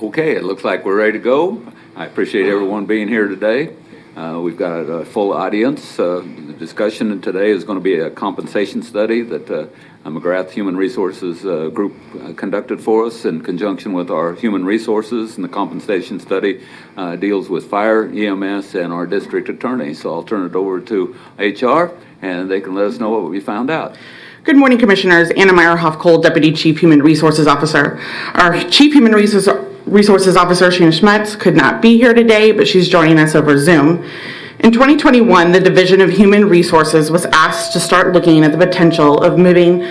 Okay, it looks like we're ready to go. I appreciate everyone being here today. We've got a full audience. The discussion today is going to be a compensation study that McGrath Human Resources group conducted for us in conjunction with our human resources, and the compensation study deals with fire, EMS, and our district attorney. So I'll turn it over to HR, and they can let us know what we found out. Good morning, Commissioners. Anna Meyer-Hoff-Cole, Deputy Chief Human Resources Officer. Our Chief Human Resources Officer, Sheena Schmetz, could not be here today, but she's joining us over Zoom. In 2021, the Division of Human Resources was asked to start looking at the potential of moving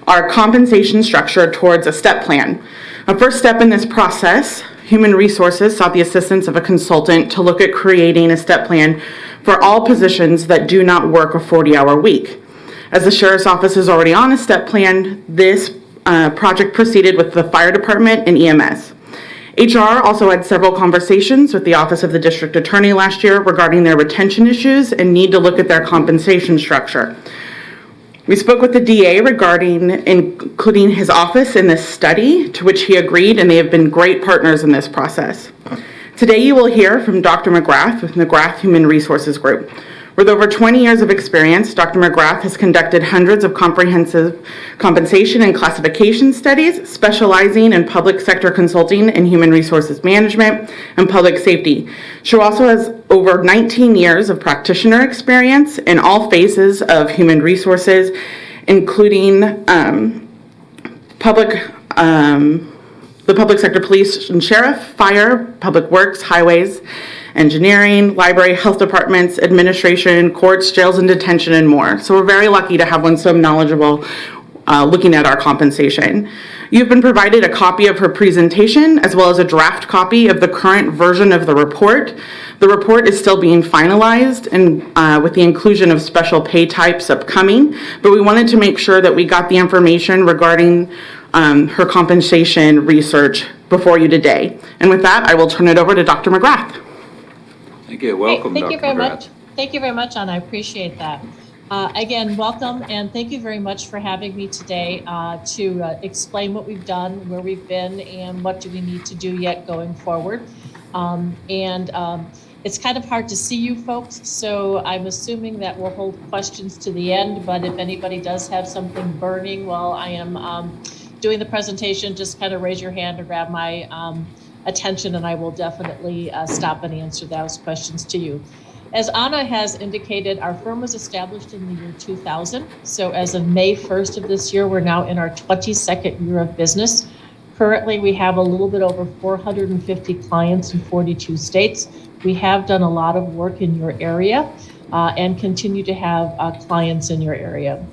our compensation structure towards a step plan. A first step in this process, Human Resources sought the assistance of a consultant to look at creating a step plan for all positions that do not work a 40-hour week. As the Sheriff's Office is already on a step plan, this project proceeded with the Fire Department and EMS. HR also had several conversations with the Office of the District Attorney last year regarding their retention issues and need to look at their compensation structure. We spoke with the DA regarding including his office in this study, to which he agreed, and they have been great partners in this process. Today you will hear from Dr. McGrath with McGrath Human Resources Group. With over 20 years of experience, Dr. McGrath has conducted hundreds of comprehensive compensation and classification studies, specializing in public sector consulting and human resources management and public safety. She also has over 19 years of practitioner experience in all phases of human resources, including the public sector police and sheriff, fire, public works, highways, engineering, library, health departments, administration, courts, jails and detention, and more. So we're very lucky to have one so knowledgeable looking at our compensation. You've been provided a copy of her presentation as well as a draft copy of the current version of the report. The report is still being finalized and with the inclusion of special pay types upcoming, but we wanted to make sure that we got the information regarding her compensation research before you today. And with that, I will turn it over to Dr. McGrath. Thank you. Welcome, Thank you very McGrath. much. Thank you very much, Anna. I appreciate that. Again, welcome, and thank you very much for having me today to explain what we've done, where we've been, and what do we need to do yet going forward. It's kind of hard to see you folks, so I'm assuming that we'll hold questions to the end, but if anybody does have something burning while I am doing the presentation, just kind of raise your hand or grab my attention, and I will definitely stop and answer those questions to you. As Anna has indicated, our firm was established in the year 2000. So as of May 1st of this year, we're now in our 22nd year of business. Currently, we have a little bit over 450 clients in 42 states. We have done a lot of work in your area and continue to have clients in your area.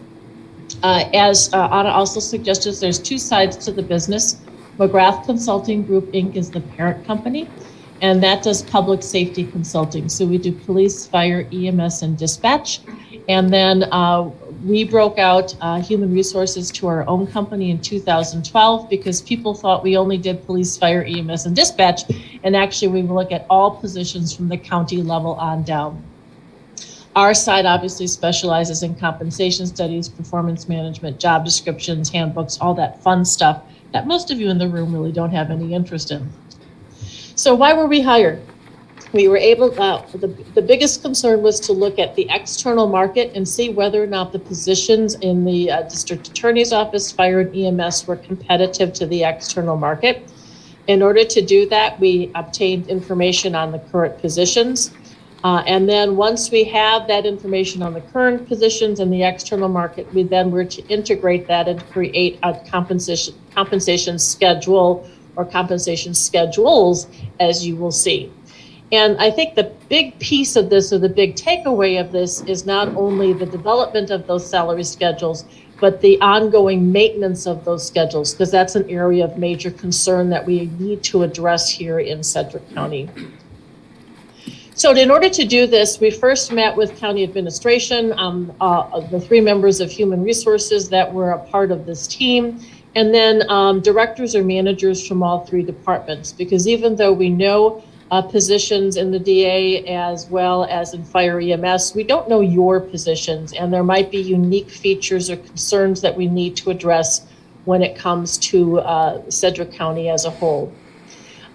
As Anna also suggested, there's two sides to the business. McGrath Consulting Group, Inc. is the parent company, and that does public safety consulting. So we do police, fire, EMS, and dispatch. And then we broke out human resources to our own company in 2012 because people thought we only did police, fire, EMS, and dispatch. And actually, we look at all positions from the county level on down. Our side obviously specializes in compensation studies, performance management, job descriptions, handbooks, all that fun stuff that most of you in the room really don't have any interest in. So why were we hired? We were able, the biggest concern was to look at the external market and see whether or not the positions in the district attorney's office, fire, and EMS were competitive to the external market. In order to do that, we obtained information on the current positions. And then once we have that information on the current positions and the external market, we then were to integrate that and create a compensation schedule or compensation schedules, as you will see. And I think the big piece of this, or the big takeaway of this, is not only the development of those salary schedules, but the ongoing maintenance of those schedules, because that's an area of major concern that we need to address here in Sedgwick County. So in order to do this, we first met with county administration, the three members of human resources that were a part of this team, and then directors or managers from all three departments, because even though we know positions in the DA as well as in fire EMS, we don't know your positions, and there might be unique features or concerns that we need to address when it comes to Sedgwick County as a whole.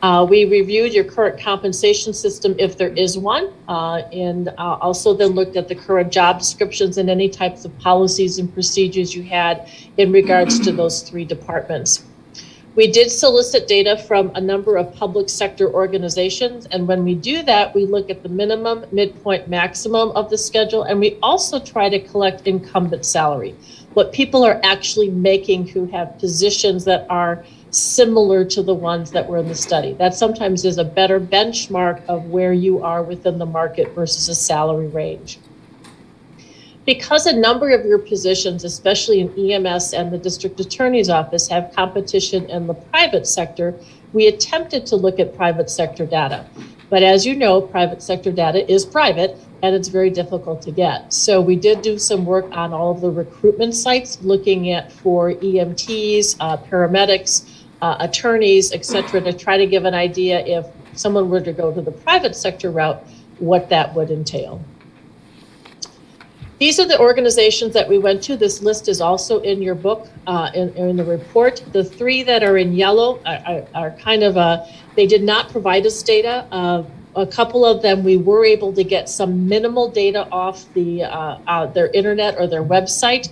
We reviewed your current compensation system, if there is one, and also then looked at the current job descriptions and any types of policies and procedures you had in regards to those three departments. We did solicit data from a number of public sector organizations, and when we do that, we look at the minimum, midpoint, maximum of the schedule, and we also try to collect incumbent salary, what people are actually making who have positions that are similar to the ones that were in the study. That sometimes is a better benchmark of where you are within the market versus a salary range. Because a number of your positions, especially in EMS and the district attorney's office, have competition in the private sector, we attempted to look at private sector data. But as you know, private sector data is private and it's very difficult to get. So we did do some work on all of the recruitment sites, looking at for EMTs, paramedics, attorneys, et cetera, to try to give an idea if someone were to go to the private sector route, what that would entail. These are the organizations that we went to. This list is also in your book, in the report. The three that are in yellow are kind of they did not provide us data. A couple of them, we were able to get some minimal data off their internet or their website.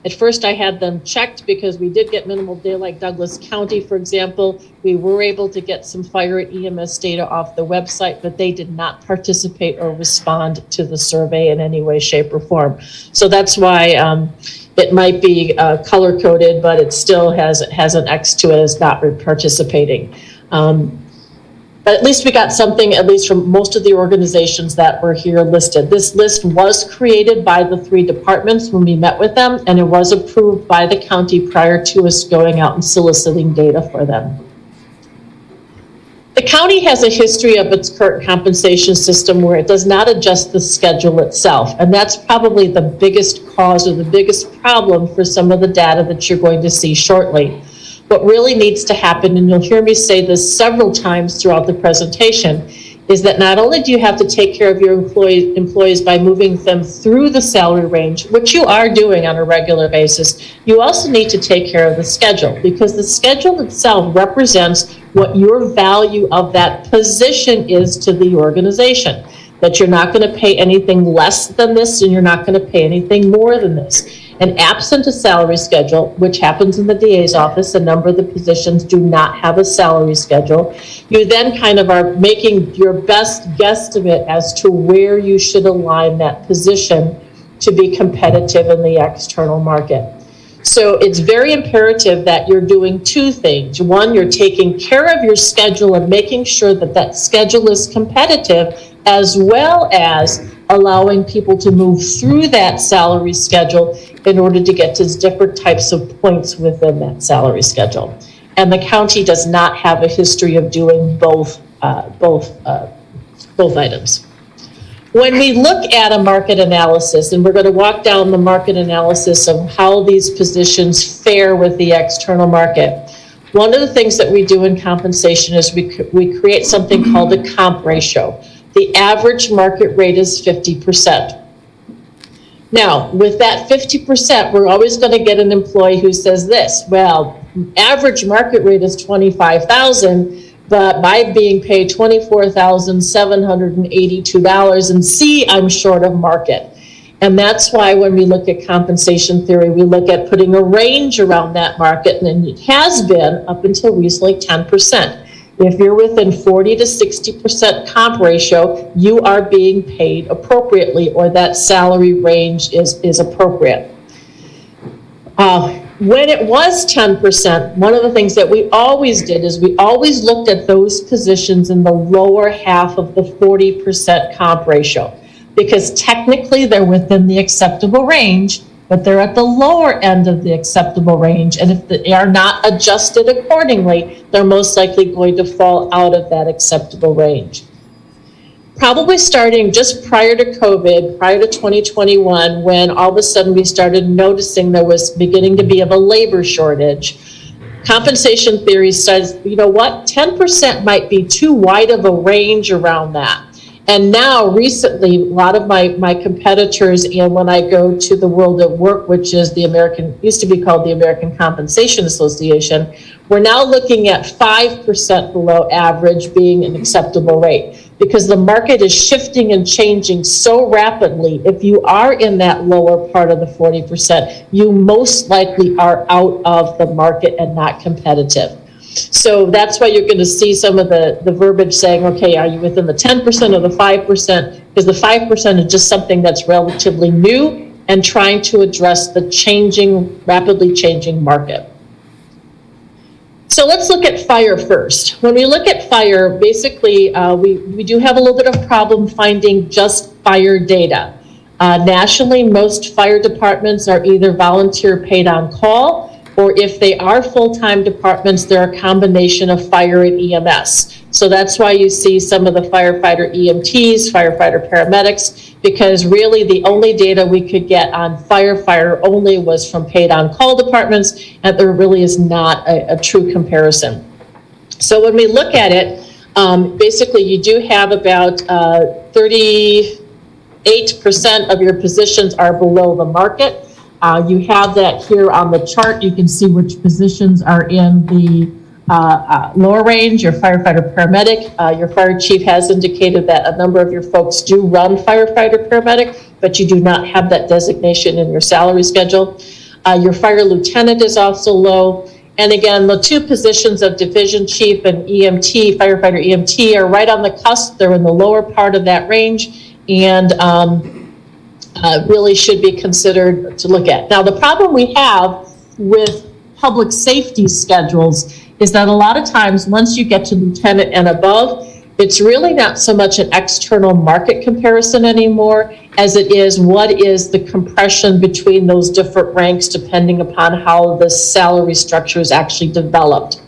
At first I had them checked because we did get minimal data, like Douglas County, for example. We were able to get some fire and EMS data off the website, but they did not participate or respond to the survey in any way, shape, or form. So that's why it might be color-coded, but it still has an X to it as not participating. But at least we got something, at least from most of the organizations that were here listed. This list was created by the three departments when we met with them, and it was approved by the county prior to us going out and soliciting data for them. The county has a history of its current compensation system where it does not adjust the schedule itself, and that's probably the biggest cause or the biggest problem for some of the data that you're going to see shortly. What really needs to happen, and you'll hear me say this several times throughout the presentation, is that not only do you have to take care of your employees by moving them through the salary range, which you are doing on a regular basis, you also need to take care of the schedule, because the schedule itself represents what your value of that position is to the organization. That you're not going to pay anything less than this and you're not going to pay anything more than this. And absent a salary schedule, which happens in the DA's office, a number of the positions do not have a salary schedule, you then kind of are making your best guesstimate as to where you should align that position to be competitive in the external market. So it's very imperative that you're doing two things. One, you're taking care of your schedule and making sure that that schedule is competitive, as well as allowing people to move through that salary schedule in order to get to different types of points within that salary schedule. And the county does not have a history of doing both items. When we look at a market analysis, and we're going to walk down the market analysis of how these positions fare with the external market, one of the things that we do in compensation is we create something called a comp ratio. The average market rate is 50%. Now, with that 50%, we're always going to get an employee who says this, well, average market rate is $25,000, but by being paid $24,782, and see, I'm short of market. And that's why when we look at compensation theory, we look at putting a range around that market, and it has been, up until recently, 10%. If you're within 40 to 60% comp ratio, you are being paid appropriately, or that salary range is appropriate. When it was 10%, one of the things that we always did is we always looked at those positions in the lower half of the 40% comp ratio, because technically they're within the acceptable range, but they're at the lower end of the acceptable range. And if they are not adjusted accordingly, they're most likely going to fall out of that acceptable range. Probably starting just prior to COVID, prior to 2021, when all of a sudden we started noticing there was beginning to be of a labor shortage, compensation theory says, you know what, 10% might be too wide of a range around that. And now recently, a lot of my competitors, and when I go to the World of Work, which is used to be called the American Compensation Association, we're now looking at 5% below average being an acceptable rate, because the market is shifting and changing so rapidly. If you are in that lower part of the 40%, you most likely are out of the market and not competitive. So that's why you're going to see some of the verbiage saying, okay, are you within the 10% or the 5%? Because the 5% is just something that's relatively new and trying to address the rapidly changing market. So let's look at fire first. When we look at fire, basically, we do have a little bit of problem finding just fire data. Nationally, most fire departments are either volunteer paid on call, or if they are full-time departments, they're a combination of fire and EMS. So that's why you see some of the firefighter EMTs, firefighter paramedics, because really the only data we could get on firefighter only was from paid on call departments, and there really is not a true comparison. So when we look at it, basically you do have about 38% of your positions are below the market. You have that here on the chart. You can see which positions are in the lower range, your firefighter paramedic. Your fire chief has indicated that a number of your folks do run firefighter paramedic, but you do not have that designation in your salary schedule. Your fire lieutenant is also low. And again, the two positions of division chief and EMT, firefighter EMT, are right on the cusp. They're in the lower part of that range, and really should be considered to look at. Now, the problem we have with public safety schedules is that a lot of times once you get to lieutenant and above, it's really not so much an external market comparison anymore as it is what is the compression between those different ranks depending upon how the salary structure is actually developed.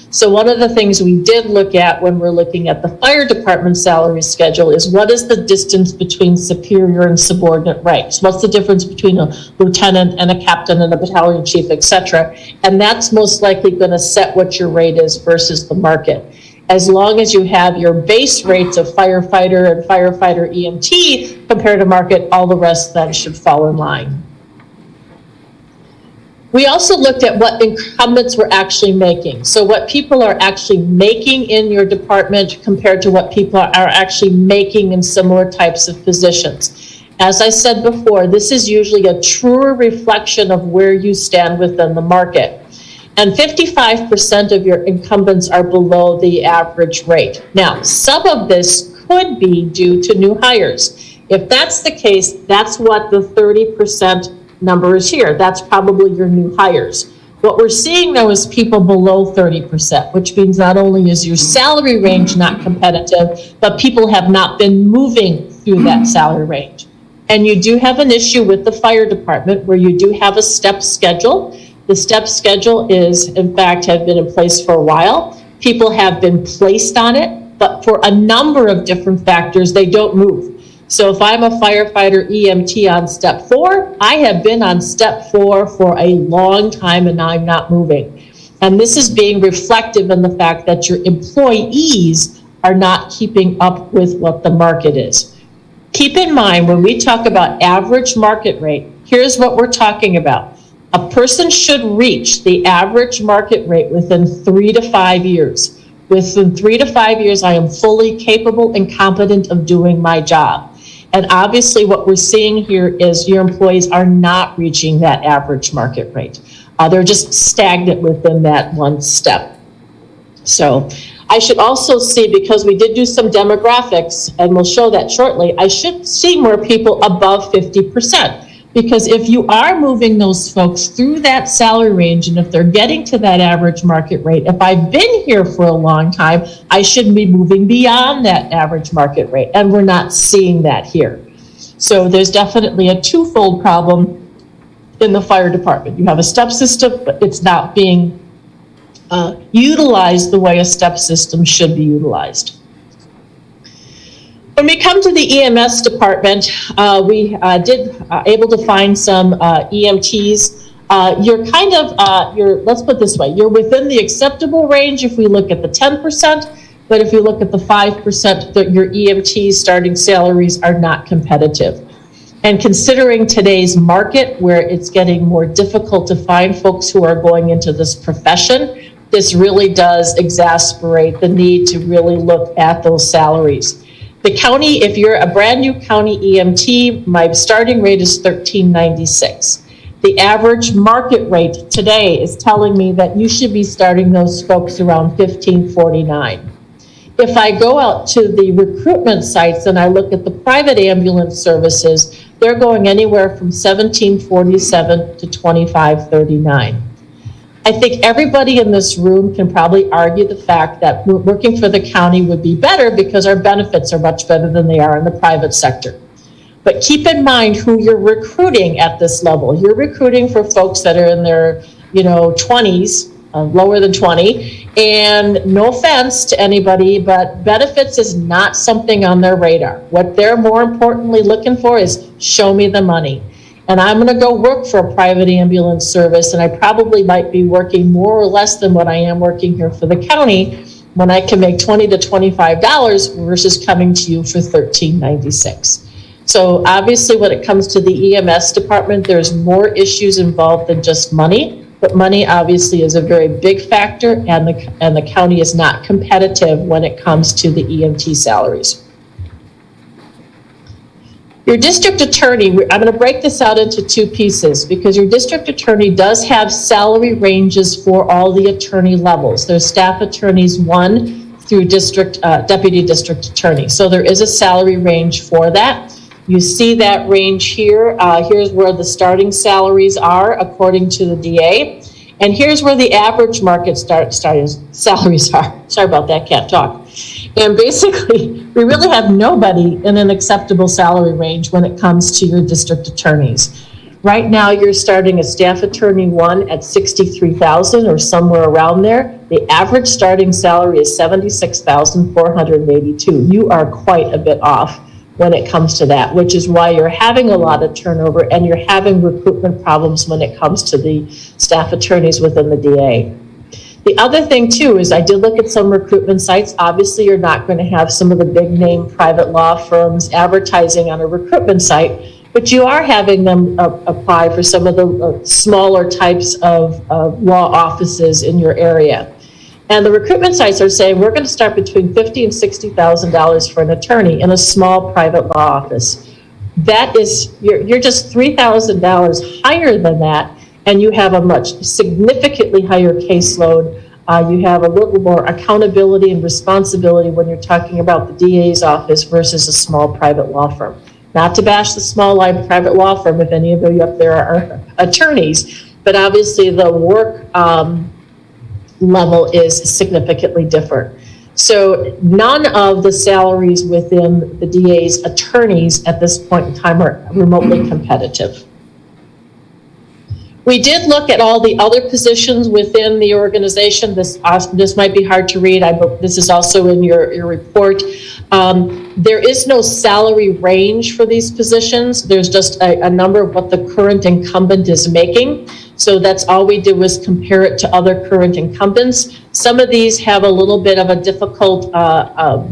So one of the things we did look at when we're looking at the fire department salary schedule is what is the distance between superior and subordinate ranks? What's the difference between a lieutenant and a captain and a battalion chief, etc.? And that's most likely going to set what your rate is versus the market. As long as you have your base rates of firefighter and firefighter EMT compared to market, all the rest then should fall in line. We also looked at what incumbents were actually making. So what people are actually making in your department compared to what people are actually making in similar types of positions. As I said before, this is usually a truer reflection of where you stand within the market. And 55% of your incumbents are below the average rate. Now, some of this could be due to new hires. If that's the case, that's what the 30% number is here. That's probably your new hires. What we're seeing though is people below 30%, which means not only is your salary range not competitive, but people have not been moving through that salary range. And you do have an issue with the fire department where you do have a step schedule. The step schedule is, in fact, have been in place for a while. People have been placed on it, but for a number of different factors, they don't move. So if I'm a firefighter EMT on step 4, I have been on step 4 for a long time and I'm not moving. And this is being reflective in the fact that your employees are not keeping up with what the market is. Keep in mind, when we talk about average market rate, here's what we're talking about. A person should reach the average market rate within 3 to 5 years. Within 3 to 5 years, I am fully capable and competent of doing my job. And obviously what we're seeing here is your employees are not reaching that average market rate. They're just stagnant within that one step. So I should also see, because we did do some demographics, and we'll show that shortly, I should see more people above 50%. Because if you are moving those folks through that salary range, and if they're getting to that average market rate, if I've been here for a long time, I should be moving beyond that average market rate. And we're not seeing that here. So there's definitely a twofold problem in the fire department. You have a step system, but it's not being utilized the way a step system should be utilized. When we come to the EMS department, we did able to find some EMTs. You're let's put it this way, you're within the acceptable range if we look at the 10%, But if you look at the 5%, that your EMT starting salaries are not competitive. And considering today's market, where it's getting more difficult to find folks who are going into this profession, this really does exacerbate the need to really look at those salaries. The county, if you're a brand new county EMT, my starting rate is $13.96. The average market rate today is telling me that you should be starting those folks around $15.49. If I go out to the recruitment sites and I look at the private ambulance services, they're going anywhere from $17.47 to $25.39. I think everybody in this room can probably argue the fact that working for the county would be better because our benefits are much better than they are in the private sector. But keep in mind who you're recruiting at this level. You're recruiting for folks that are in their, 20s, lower than 20. And no offense to anybody, but benefits is not something on their radar. What they're more importantly looking for is show me the money. And I'm going to go work for a private ambulance service, and I probably might be working more or less than what I am working here for the county when I can make $20 to $25 versus coming to you for $13.96. So obviously when it comes to the EMS department, there's more issues involved than just money, but money obviously is a very big factor, and the county is not competitive when it comes to the EMT salaries. Your district attorney, I'm going to break this out into two pieces because your district attorney does have salary ranges for all the attorney levels. There's staff attorneys 1 through deputy district attorney. So there is a salary range for that. You see that range here. Here's where the starting salaries are according to the DA. And here's where the average market starting salaries are. Sorry about that, can't talk. And basically, we really have nobody in an acceptable salary range when it comes to your district attorneys. Right now, you're starting a staff attorney 1 at $63,000 or somewhere around there. The average starting salary is $76,482. You are quite a bit off when it comes to that, which is why you're having a lot of turnover and you're having recruitment problems when it comes to the staff attorneys within the DA. The other thing too is I did look at some recruitment sites. Obviously, you're not going to have some of the big name private law firms advertising on a recruitment site, but you are having them apply for some of the smaller types of law offices in your area. And the recruitment sites are saying we're going to start between $50,000 and $60,000 for an attorney in a small private law office. That is, you're just $3,000 higher than that, and you have a much significantly higher caseload. You have a little more accountability and responsibility when you're talking about the DA's office versus a small private law firm. Not to bash the small line private law firm if any of you up there are attorneys, but obviously the work level is significantly different. So none of the salaries within the DA's attorneys at this point in time are remotely competitive. We did look at all the other positions within the organization. This might be hard to read. This is also in your report. There is no salary range for these positions. There's just a number of what the current incumbent is making. So that's all we did was compare it to other current incumbents. Some of these have a little bit of a difficult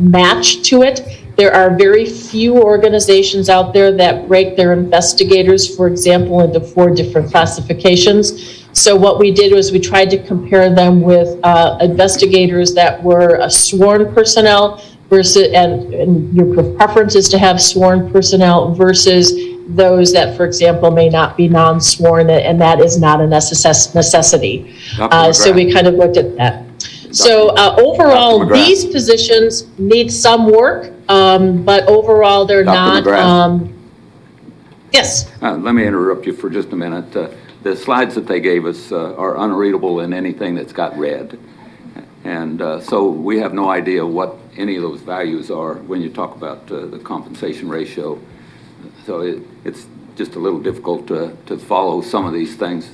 match to it. There are very few organizations out there that break their investigators, for example, into 4 different classifications. So what we did was we tried to compare them with investigators that were sworn personnel versus, and your preference is to have sworn personnel versus those that, for example, may not be non-sworn, and that is not a necessity. So we kind of looked at that. So overall, these positions need some work, but overall, they're not. Yes. Let me interrupt you for just a minute. The slides that they gave us are unreadable in anything that's got red. And so we have no idea what any of those values are when you talk about the compensation ratio. So it's just a little difficult to follow some of these things.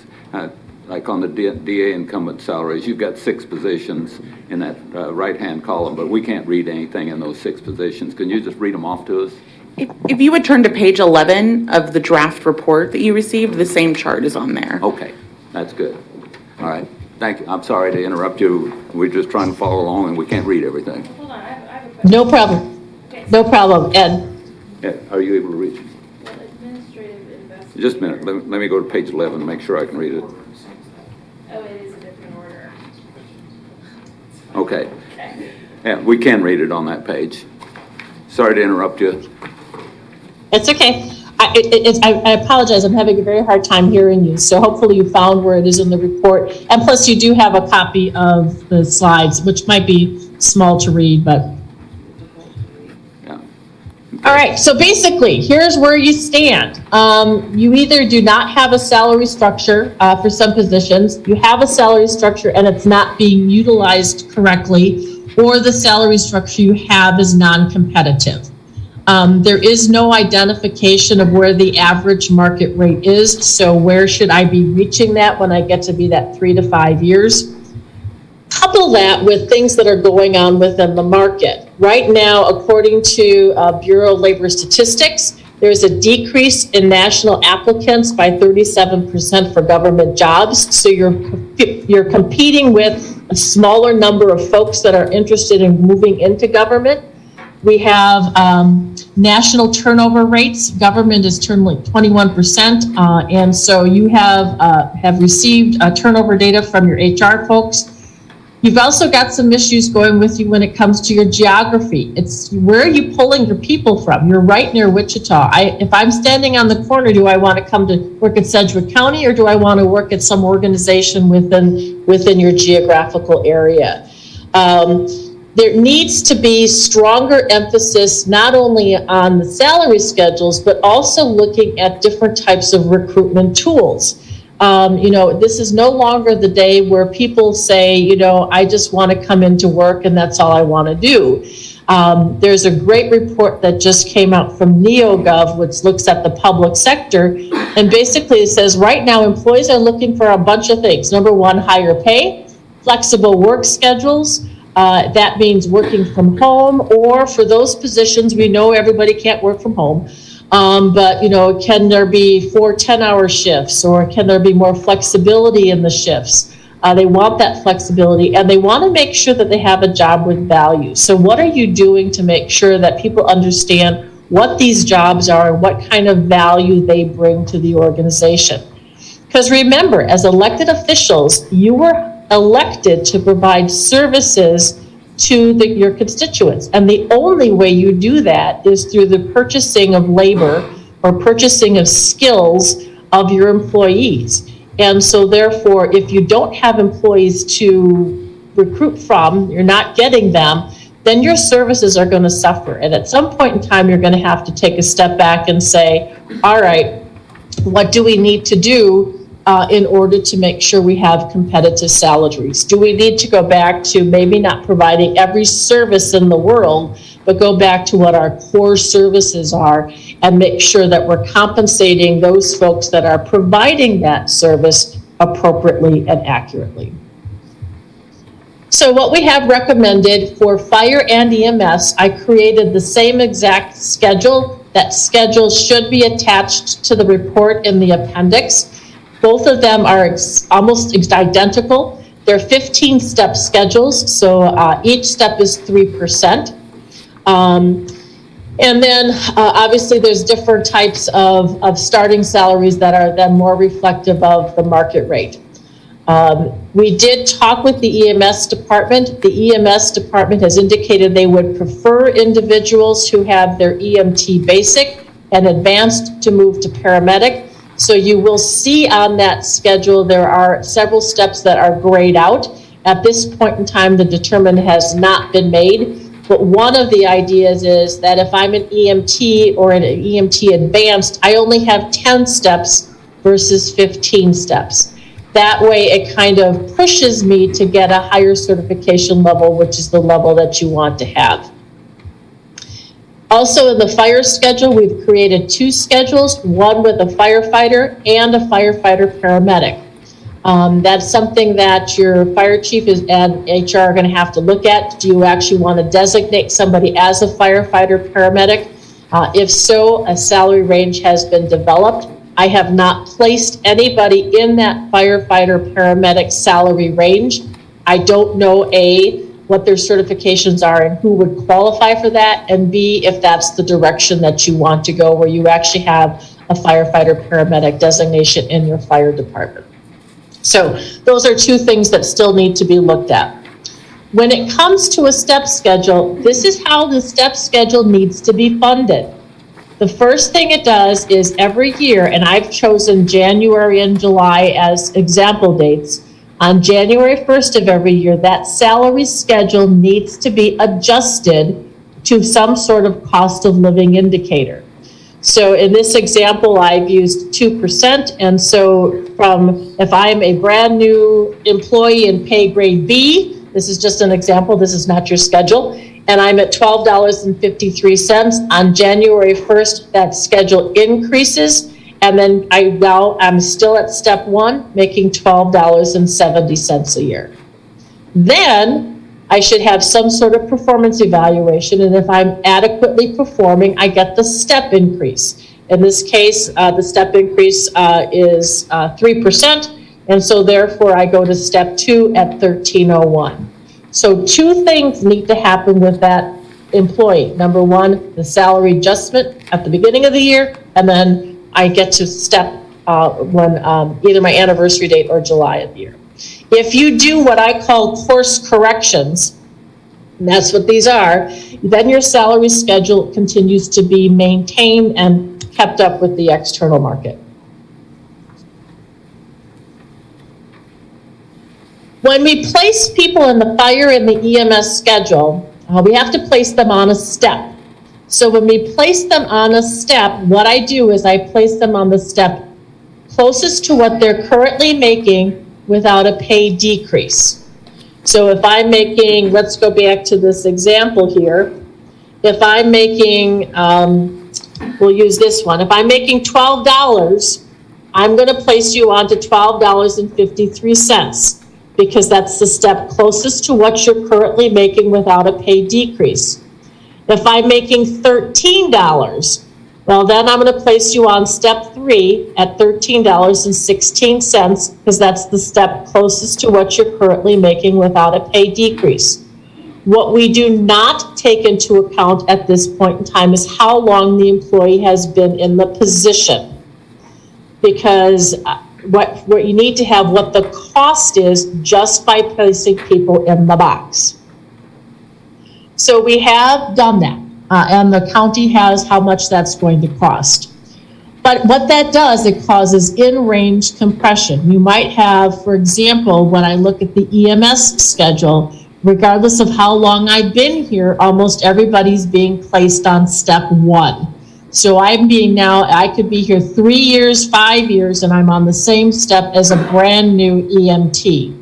Like on the DA incumbent salaries, you've got 6 positions in that right-hand column, but we can't read anything in those 6 positions. Can you just read them off to us? If you would turn to page 11 of the draft report that you received, the same chart is on there. Okay, that's good. All right, thank you. I'm sorry to interrupt you. We're just trying to follow along and we can't read everything. Hold on. No problem. No problem. Ed? Yeah, are you able to read? Administrative investment. Just a minute, let me go to page 11 and make sure I can read it. Oh, it is a different order. Okay. Yeah, we can read it on that page. Sorry to interrupt you. It's okay. I apologize. I'm having a very hard time hearing you. So hopefully you found where it is in the report. And plus you do have a copy of the slides, which might be small to read, but. Yeah. All right. So basically, here's where you stand. You either do not have a salary structure for some positions, you have a salary structure and it's not being utilized correctly, or the salary structure you have is non-competitive. There is no identification of where the average market rate is. So where should I be reaching that when I get to be that 3 to 5 years? Couple that with things that are going on within the market. Right now, according to Bureau of Labor Statistics, there's a decrease in national applicants by 37% for government jobs. So you're competing with a smaller number of folks that are interested in moving into government. We have national turnover rates. Government is turning 21%, and so you have received turnover data from your HR folks. You've also got some issues going with you when it comes to your geography. It's where are you pulling your people from? You're right near Wichita. If I'm standing on the corner, do I want to come to work at Sedgwick County, or do I want to work at some organization within your geographical area? There needs to be stronger emphasis not only on the salary schedules, but also looking at different types of recruitment tools. This is no longer the day where people say, I just want to come into work and that's all I want to do. There's a great report that just came out from NeoGov, which looks at the public sector. And basically it says right now employees are looking for a bunch of things. Number one, higher pay, flexible work schedules. That means working from home, or for those positions, we know everybody can't work from home. But can there be 4 10-hour shifts, or can there be more flexibility in the shifts? They want that flexibility, and they want to make sure that they have a job with value. So what are you doing to make sure that people understand what these jobs are and what kind of value they bring to the organization? Because remember, as elected officials, you were elected to provide services to your constituents. And the only way you do that is through the purchasing of labor or purchasing of skills of your employees. And so therefore, if you don't have employees to recruit from, you're not getting them, then your services are going to suffer. And at some point in time, you're going to have to take a step back and say, all right, what do we need to do in order to make sure we have competitive salaries? Do we need to go back to maybe not providing every service in the world, but go back to what our core services are and make sure that we're compensating those folks that are providing that service appropriately and accurately? So what we have recommended for fire and EMS, I created the same exact schedule. That schedule should be attached to the report in the appendix. Both of them are almost identical. They're 15-step schedules, so each step is 3%. And then obviously there's different types of starting salaries that are then more reflective of the market rate. We did talk with the EMS department. The EMS department has indicated they would prefer individuals who have their EMT basic and advanced to move to paramedic. So you will see on that schedule, there are several steps that are grayed out. At this point in time, the determination has not been made. But one of the ideas is that if I'm an EMT or an EMT advanced, I only have 10 steps versus 15 steps. That way it kind of pushes me to get a higher certification level, which is the level that you want to have. Also in the fire schedule, we've created 2 schedules, one with a firefighter and a firefighter paramedic. That's something that your fire chief and HR are going to have to look at. Do you actually want to designate somebody as a firefighter paramedic? If so, a salary range has been developed. I have not placed anybody in that firefighter paramedic salary range. I don't know, A, what their certifications are and who would qualify for that, and B, if that's the direction that you want to go, where you actually have a firefighter paramedic designation in your fire department. So those are two things that still need to be looked at. When it comes to a step schedule, this is how the step schedule needs to be funded. The first thing it does is every year, and I've chosen January and July as example dates, on January 1st of every year, that salary schedule needs to be adjusted to some sort of cost of living indicator. So in this example, I've used 2%. And so if I'm a brand new employee in pay grade B, this is just an example, this is not your schedule, and I'm at $12.53, on January 1st, that schedule increases. And then I'm still at step one, making $12.70 a year. Then I should have some sort of performance evaluation, and if I'm adequately performing, I get the step increase. In this case, the step increase is 3%, and so therefore I go to step two at $13.01. So two things need to happen with that employee. Number one, the salary adjustment at the beginning of the year, and then I get to step when either my anniversary date or July of the year. If you do what I call course corrections, and that's what these are, then your salary schedule continues to be maintained and kept up with the external market. When we place people in the fire and the EMS schedule, we have to place them on a step. So when we place them on a step, what I do is I place them on the step closest to what they're currently making without a pay decrease. So if I'm making, let's go back to this example here. If I'm making, we'll use this one. If I'm making $12, I'm going to place you on to $12.53 because that's the step closest to what you're currently making without a pay decrease. If I'm making $13, well, then I'm going to place you on step three at $13.16 because that's the step closest to what you're currently making without a pay decrease. What we do not take into account at this point in time is how long the employee has been in the position, because what you need to have what the cost is just by placing people in the box. So we have done that, and the county has how much that's going to cost. But what that does, it causes in-range compression. You might have, for example, when I look at the EMS schedule, regardless of how long I've been here, almost everybody's being placed on step one. So I could be here 3 years, 5 years, and I'm on the same step as a brand new EMT.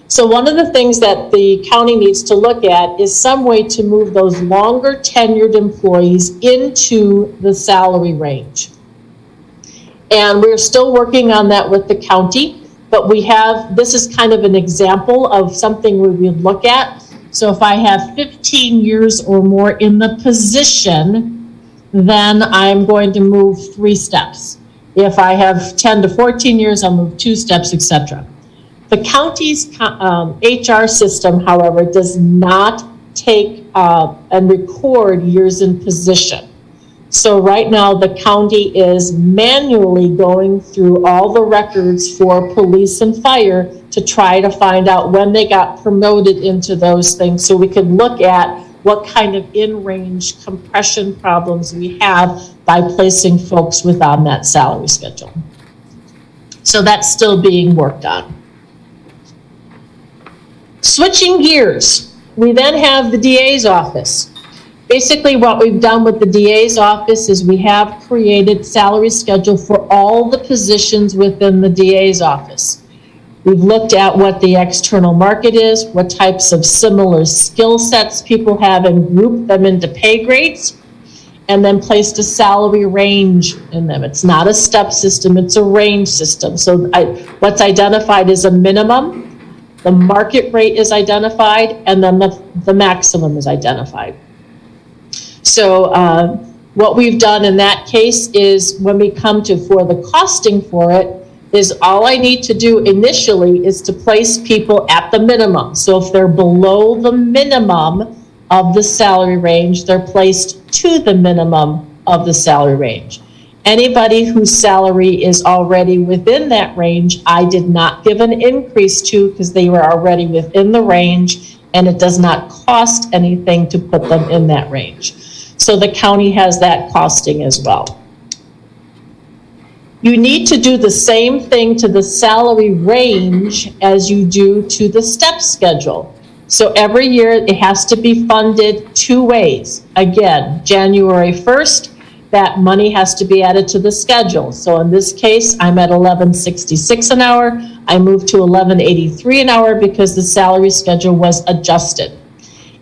So one of the things that the county needs to look at is some way to move those longer tenured employees into the salary range. And we're still working on that with the county, but this is kind of an example of something we would look at. So if I have 15 years or more in the position, then I'm going to move 3 steps. If I have 10 to 14 years, I'll move 2 steps, etc. The county's HR system, however, does not take and record years in position. So right now, the county is manually going through all the records for police and fire to try to find out when they got promoted into those things, so we can look at what kind of in-range compression problems we have by placing folks within that salary schedule. So that's still being worked on. Switching gears, we then have the DA's office. Basically, what we've done with the DA's office is we have created salary schedule for all the positions within the DA's office. We've looked at what the external market is, what types of similar skill sets people have, and grouped them into pay grades, and then placed a salary range in them. It's not a step system, it's a range system. So what's identified is a minimum, the market rate is identified, and then the maximum is identified. So what we've done in that case is when we come to for the costing for it, is all I need to do initially is to place people at the minimum. So if they're below the minimum of the salary range, they're placed to the minimum of the salary range. Anybody whose salary is already within that range, I did not give an increase to because they were already within the range, and it does not cost anything to put them in that range. So the county has that costing as well. You need to do the same thing to the salary range as you do to the step schedule. So every year it has to be funded two ways. Again, January 1st, that money has to be added to the schedule. So in this case, I'm at $11.66 an hour. I moved to $11.83 an hour because the salary schedule was adjusted.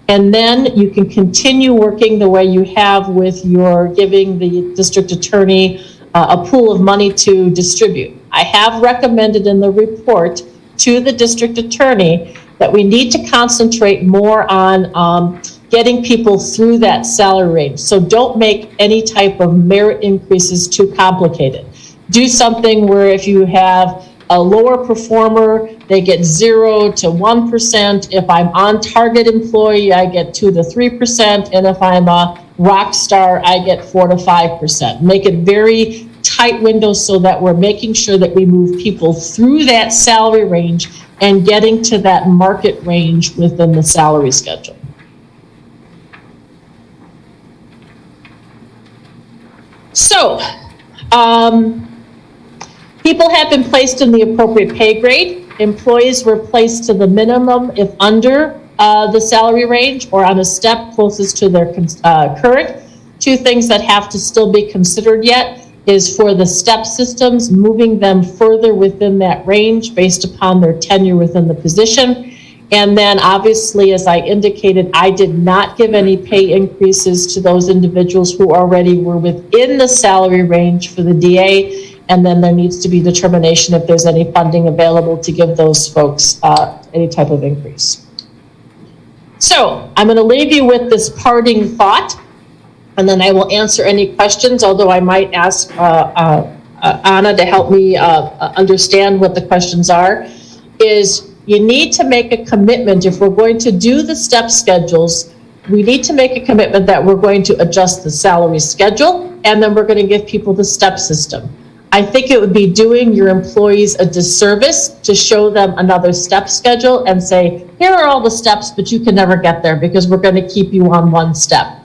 And then you can continue working the way you have with your giving the district attorney a pool of money to distribute. I have recommended in the report to the district attorney that we need to concentrate more on getting people through that salary range. So don't make any type of merit increases too complicated. Do something where if you have a lower performer, they get 0 to 1%. If I'm on target employee, I get 2 to 3%. And if I'm a rock star, I get 4 to 5%. Make it very tight windows so that we're making sure that we move people through that salary range and getting to that market range within the salary schedule. So, people have been placed in the appropriate pay grade. Employees were placed to the minimum if under the salary range or on a step closest to their current. Two things that have to still be considered yet is for the step systems, moving them further within that range based upon their tenure within the position. And then obviously, as I indicated, I did not give any pay increases to those individuals who already were within the salary range for the DA. And then there needs to be determination if there's any funding available to give those folks any type of increase. So I'm going to leave you with this parting thought, and then I will answer any questions, although I might ask Anna to help me understand what the questions are, is you need to make a commitment. If we're going to do the step schedules, we need to make a commitment that we're going to adjust the salary schedule, and then we're going to give people the step system. I think it would be doing your employees a disservice to show them another step schedule and say, here are all the steps, but you can never get there because we're going to keep you on one step.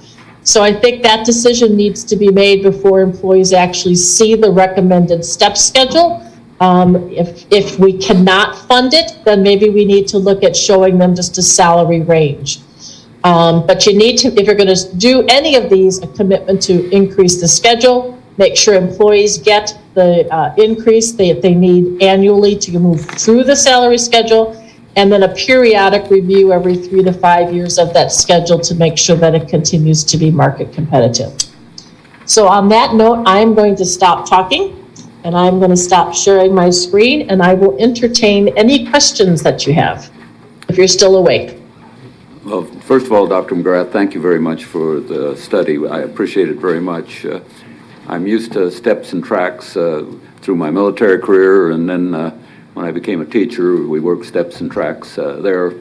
So I think that decision needs to be made before employees actually see the recommended step schedule. If we cannot fund it, then maybe we need to look at showing them just a salary range. But you need to, if you're going to do any of these, a commitment to increase the schedule, make sure employees get the increase that they need annually to move through the salary schedule, and then a periodic review every 3 to 5 years of that schedule to make sure that it continues to be market competitive. So on that note, I'm going to stop talking, and I'm going to stop sharing my screen, and I will entertain any questions that you have, if you're still awake. Well, first of all, Dr. McGrath, thank you very much for the study. I appreciate it very much. I'm used to steps and tracks through my military career, and then when I became a teacher, we worked steps and tracks there,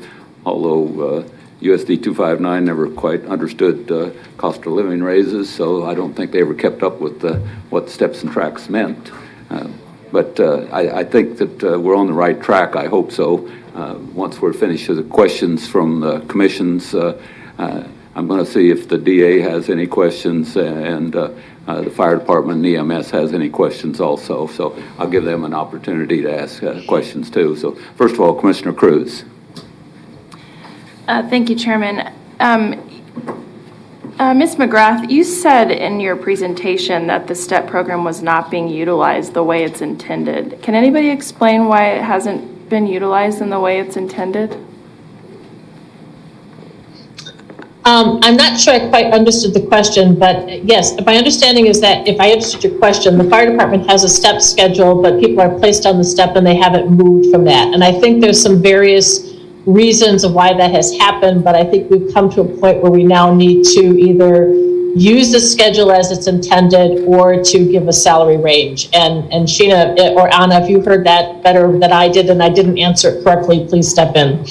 although USD 259 never quite understood cost of living raises, so I don't think they ever kept up with what steps and tracks meant. But I think that we're on the right track. I hope so. Once we're finished with the questions from the commissions, I'm going to see if the DA has any questions and the fire department and EMS has any questions also. So I'll give them an opportunity to ask questions too. So first of all, Commissioner Cruz. Thank you, Chairman. Ms. McGrath, you said in your presentation that the STEP program was not being utilized the way it's intended. Can anybody explain why it hasn't been utilized in the way it's intended? I'm not sure I quite understood the question, but yes, my understanding is that if I understood your question, the fire department has a step schedule, but people are placed on the step and they haven't moved from that. And I think there's some various reasons of why that has happened, but I think we've come to a point where we now need to either use the schedule as it's intended or to give a salary range. And Sheena or Anna, if you heard that better than I did and I didn't answer it correctly, please step in.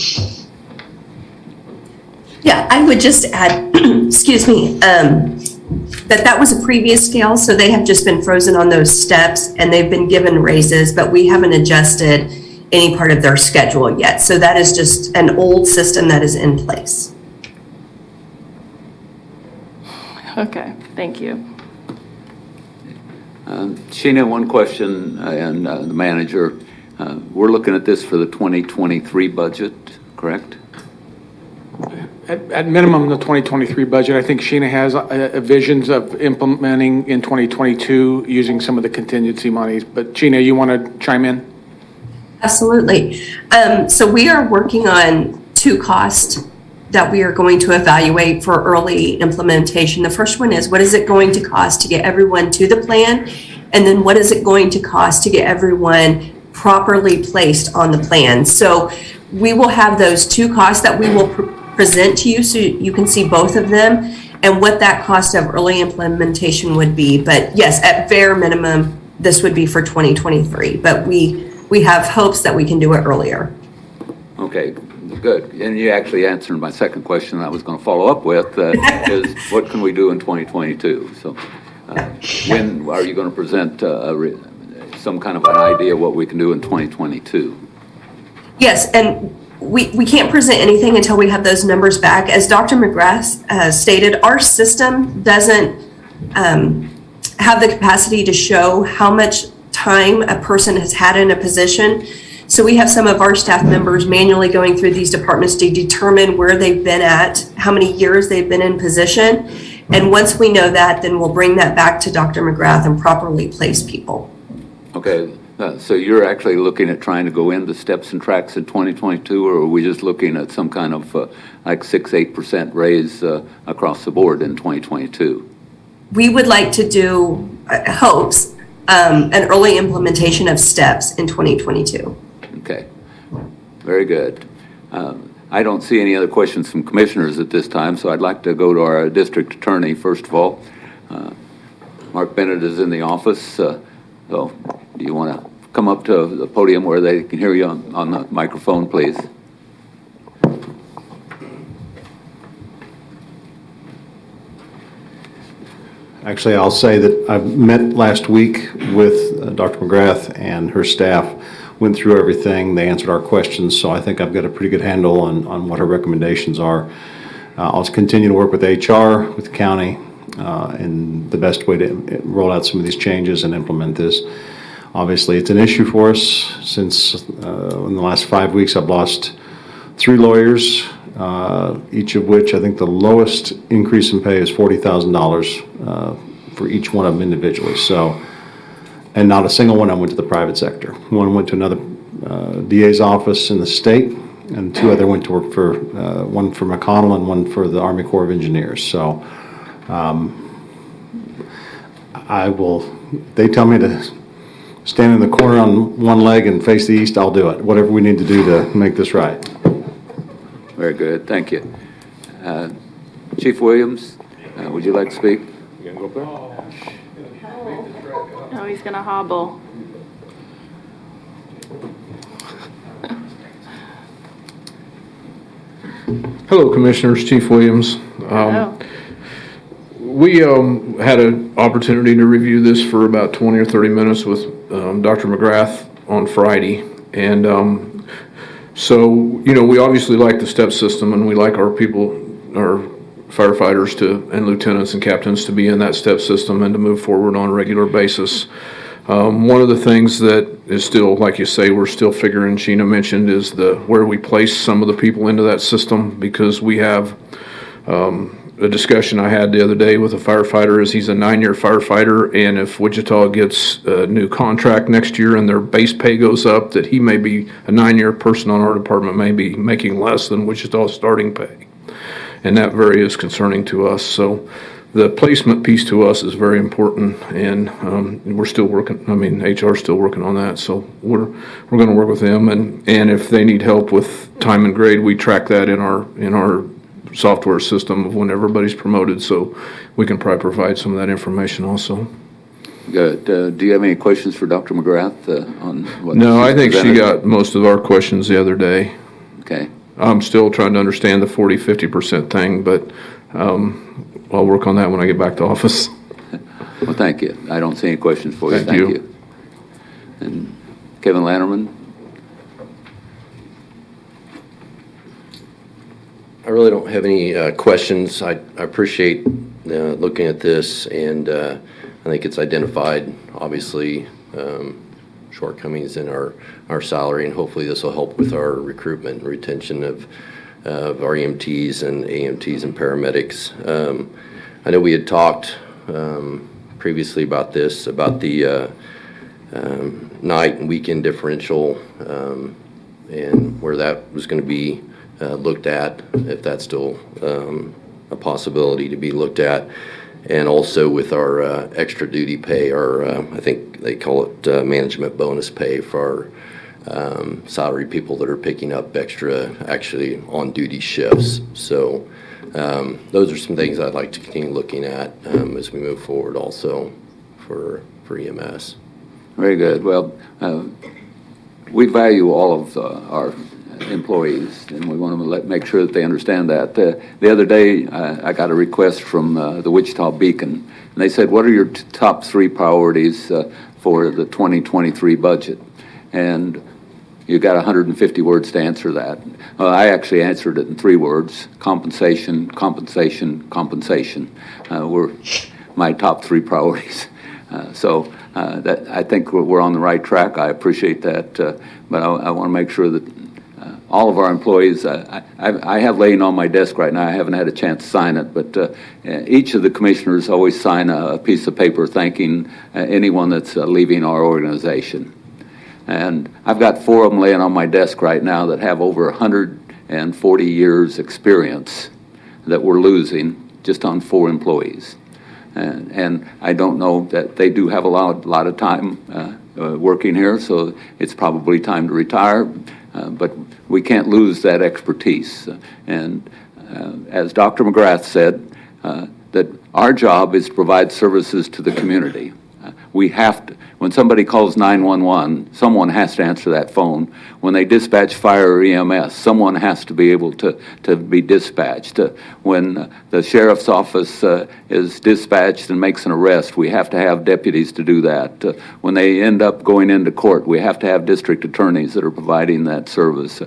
Yeah, I would just add, excuse me, that was a previous scale, so they have just been frozen on those steps and they've been given raises, but we haven't adjusted any part of their schedule yet. So that is just an old system that is in place. Okay, thank you. Sheena, one question, and the manager. We're looking at this for the 2023 budget, correct? At minimum, the 2023 budget. I think Sheena has visions of implementing in 2022 using some of the contingency monies. But Sheena, you want to chime in? Absolutely. So we are working on two costs that we are going to evaluate for early implementation. The first one is, what is it going to cost to get everyone to the plan? And then what is it going to cost to get everyone properly placed on the plan? So we will have those two costs that we will present to you so you can see both of them and what that cost of early implementation would be. But yes, at bare minimum, this would be for 2023, but we have hopes that we can do it earlier. Okay, good. And you actually answered my second question I was going to follow up with, is what can we do in 2022? So when are you going to present some kind of an idea of what we can do in 2022? Yes, and we can't present anything until we have those numbers back. As Dr. McGrath stated, our system doesn't have the capacity to show how much time a person has had in a position. So we have some of our staff members manually going through these departments to determine where they've been at, how many years they've been in position. And once we know that, then we'll bring that back to Dr. McGrath and properly place people. Okay, so you're actually looking at trying to go into steps and tracks in 2022, or are we just looking at some kind of like 6-8% raise across the board in 2022? We would like to do, hopes, an early implementation of steps in 2022. Okay, very good. I don't see any other questions from commissioners at this time, so I'd like to go to our district attorney first of all. Mark Bennett is in the office, so do you want to come up to the podium where they can hear you on the microphone, please? Actually, I'll say that I met last week with Dr. McGrath and her staff, went through everything, they answered our questions, so I think I've got a pretty good handle on what her recommendations are. I'll continue to work with HR, with the county, and the best way to roll out some of these changes and implement this. Obviously, it's an issue for us since in the last 5 weeks I've lost 3 lawyers, each of which I think the lowest increase in pay is $40,000 for each one of them individually. So, and not a single one of them went to the private sector. One went to another DA's office in the state, and 2 other went to work for, one for McConnell and one for the Army Corps of Engineers. So they tell me to stand in the corner on one leg and face the east, I'll do it. Whatever we need to do to make this right. Very good, thank you. Chief Williams, would you like to speak? Oh, he's going to hobble. Hello, Commissioners. Chief Williams. Hello. We had an opportunity to review this for about 20 or 30 minutes with Dr. McGrath on Friday. And so, you know, we obviously like the step system, and we like our people, our firefighters and lieutenants and captains to be in that step system and to move forward on a regular basis. One of the things that is still, like you say, we're still figuring, Sheena mentioned, is where we place some of the people into that system, because we have a discussion I had the other day with a firefighter is he's a 9-year firefighter, and if Wichita gets a new contract next year and their base pay goes up, that he may be a 9-year person on our department may be making less than Wichita's starting pay. And that very is concerning to us. So the placement piece to us is very important, and we're still working. I mean, HR is still working on that. So we're going to work with them, and if they need help with time and grade, we track that in our software system of when everybody's promoted, so we can probably provide some of that information also. Good. Do you have any questions for Dr. McGrath on what? No, I she's think she presented? got most of our questions the other day. Okay. I'm still trying to understand the 40-50% thing, but I'll work on that when I get back to office. Well, thank you. I don't see any questions for you. Thank you. And Kevin Lannerman? I really don't have any questions. I appreciate looking at this, and I think it's identified, obviously, shortcomings in our salary, and hopefully this will help with our recruitment and retention of our EMTs and AMTs and paramedics. I know we had talked previously about this, about the night and weekend differential, and where that was going to be looked at, if that's still a possibility to be looked at. And also with our extra duty pay, or I think they call it management bonus pay for our salary people that are picking up extra actually on duty shifts. So those are some things I'd like to continue looking at as we move forward also for EMS. Very good. Well, we value all of our employees, and we want to make sure that they understand that. The other day, I got a request from the Wichita Beacon, and they said, what are your top 3 priorities for the 2023 budget? And you got 150 words to answer that. I actually answered it in 3 words: compensation, compensation, compensation. Were my top 3 priorities. So that I think we're on the right track. I appreciate that, but I want to make sure that all of our employees, I have laying on my desk right now, I haven't had a chance to sign it, but each of the commissioners always sign a piece of paper thanking anyone that's leaving our organization. And I've got 4 of them laying on my desk right now that have over 140 years experience that we're losing just on 4 employees. And I don't know that they do have a lot of time working here, so it's probably time to retire, but we can't lose that expertise. And as Dr. McGrath said, that our job is to provide services to the community. We have to, when somebody calls 911, someone has to answer that phone. When they dispatch fire or EMS, someone has to be able to be dispatched. When the sheriff's office is dispatched and makes an arrest, we have to have deputies to do that. When they end up going into court, we have to have district attorneys that are providing that service.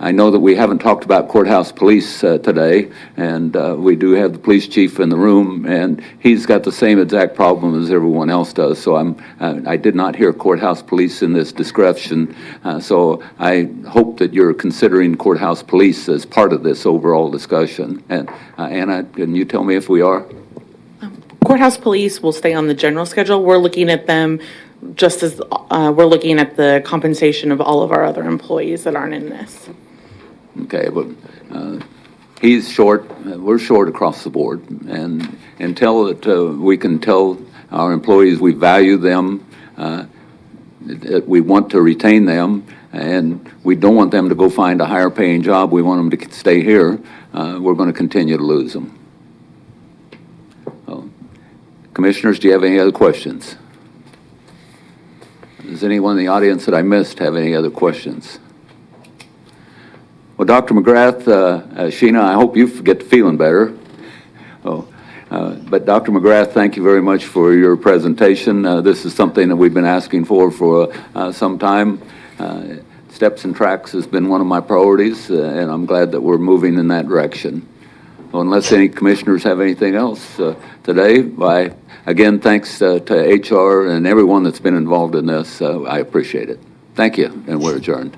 I know that we haven't talked about courthouse police today, and we do have the police chief in the room, and he's got the same exact problem as everyone else does. So I did not hear courthouse police in this discussion. So I hope that you're considering courthouse police as part of this overall discussion. And Anna, can you tell me if we are? Courthouse police will stay on the general schedule. We're looking at them just as we're looking at the compensation of all of our other employees that aren't in this. Okay, but he's short, we're short across the board, and until that we can tell our employees we value them, that we want to retain them, and we don't want them to go find a higher paying job, we want them to stay here, we're going to continue to lose them. So, Commissioners, do you have any other questions? Does anyone in the audience that I missed have any other questions? Well, Dr. McGrath, Sheena, I hope you get to feeling better. But Dr. McGrath, thank you very much for your presentation. This is something that we've been asking for some time. Steps and Tracks has been one of my priorities, and I'm glad that we're moving in that direction. Well, unless any commissioners have anything else today, again, thanks to HR and everyone that's been involved in this. I appreciate it. Thank you, and we're adjourned.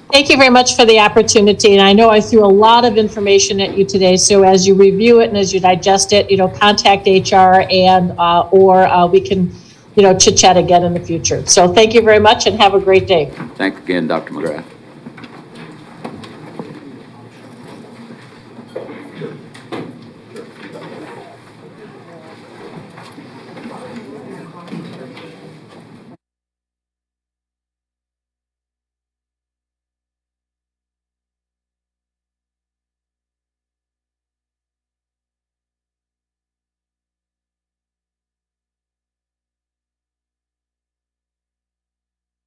Thank you very much for the opportunity. And I know I threw a lot of information at you today. So as you review it and as you digest it, contact HR and or we can, chit chat again in the future. So thank you very much and have a great day. Thank you again, Dr. McGrath.